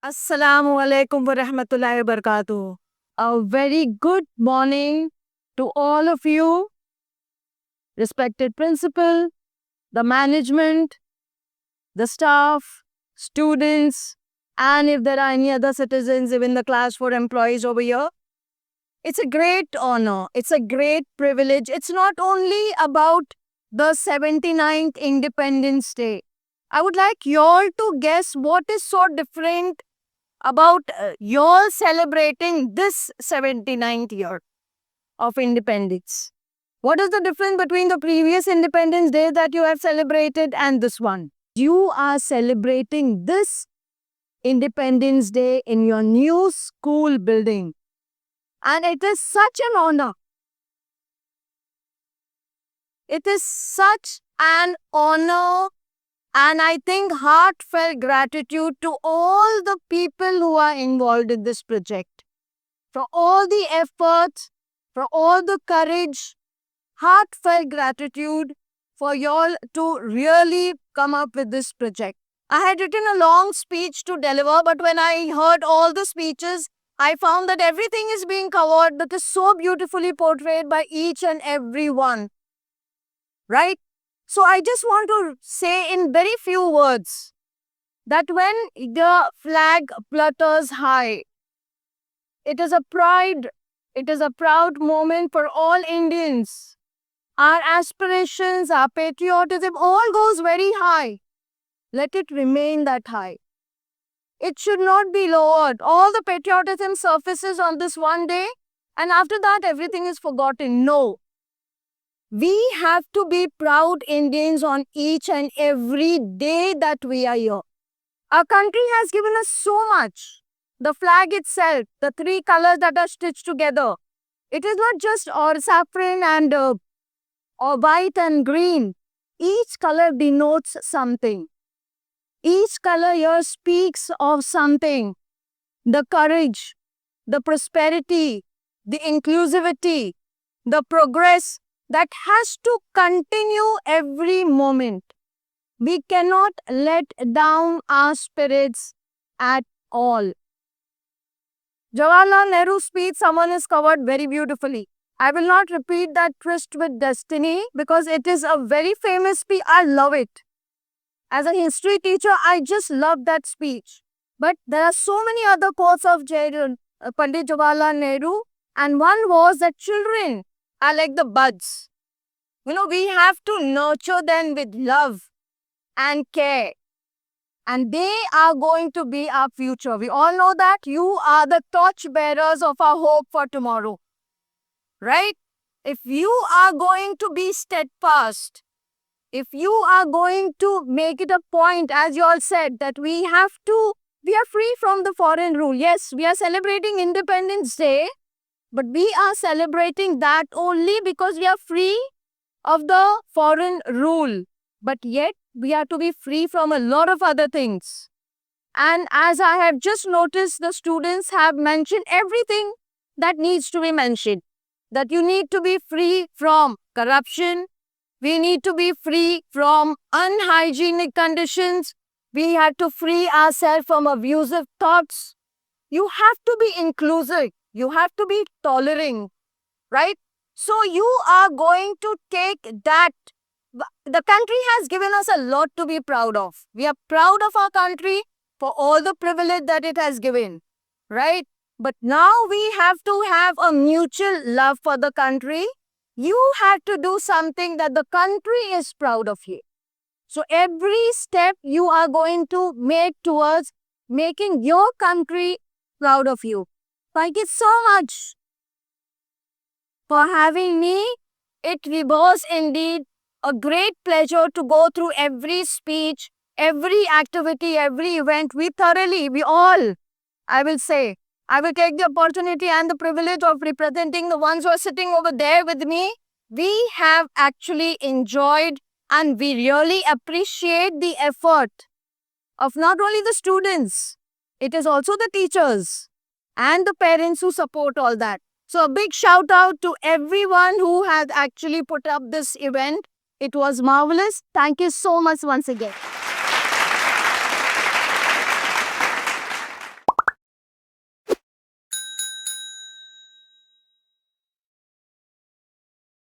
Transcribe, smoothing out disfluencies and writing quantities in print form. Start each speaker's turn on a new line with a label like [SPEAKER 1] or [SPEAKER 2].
[SPEAKER 1] Assalamu alaikum wa rahmatullahi wa barakatuh. A very good morning to all of you, respected principal, the management, the staff, students, and if there are any other citizens, even the class 4 employees over here. It's a great honor. It's a great privilege. It's not only about the 79th Independence Day. I would like you all to guess what is so different about y'all celebrating this 79th year of independence. What is the difference between the previous Independence Day that you have celebrated and this one? You are celebrating this Independence Day in your new school building. And it is such an honor. It is such an honor and I think heartfelt gratitude to all the people who are involved in this project. For all the efforts, for all the courage, heartfelt gratitude for y'all to really come up with this project. I had written a long speech to deliver, but when I heard all the speeches, I found that everything is being covered that is so beautifully portrayed by each and every one. Right? So I just want to say in very few words that when the flag flutters high, it is a proud moment for all Indians. Our aspirations, our patriotism all goes very high. Let it remain that high. It should not be lowered. All the patriotism surfaces on this one day and after that everything is forgotten. No. We have to be proud Indians on each and every day that we are here. Our country has given us so much. The flag itself, the three colors that are stitched together. It is not just or saffron and or white and green. Each color denotes something. Each color here speaks of something. The courage, the prosperity, the inclusivity, the progress that has to continue every moment. We cannot let down our spirits at all. Jawaharlal Nehru's speech, someone has covered very beautifully. I will not repeat that tryst with destiny because it is a very famous speech. I love it. As a history teacher, I just love that speech. But there are so many other quotes of Pandit Jawaharlal Nehru, and one was that children are like the buds. We have to nurture them with love and care. And they are going to be our future. We all know that you are the torch bearers of our hope for tomorrow. Right? If you are going to be steadfast, if you are going to make it a point, as you all said, that we are free from the foreign rule. Yes, we are celebrating Independence Day, but we are celebrating that only because we are free of the foreign rule. But yet, we are to be free from a lot of other things. And as I have just noticed, the students have mentioned everything that needs to be mentioned. That you need to be free from corruption. We need to be free from unhygienic conditions. We have to free ourselves from abusive thoughts. You have to be inclusive. You have to be tolerant, right? So you are going to take that. The country has given us a lot to be proud of. We are proud of our country for all the privilege that it has given, right? But now we have to have a mutual love for the country. You have to do something that the country is proud of you. So every step you are going to make towards making your country proud of you. Thank you so much for having me. It was indeed a great pleasure to go through every speech, every activity, every event. We all, I will say, I will take the opportunity and the privilege of representing the ones who are sitting over there with me. We have actually enjoyed and we really appreciate the effort of not only the students, it is also the teachers and the parents who support all that. So a big shout out to everyone who has actually put up this event. It was marvelous. Thank you so much once again.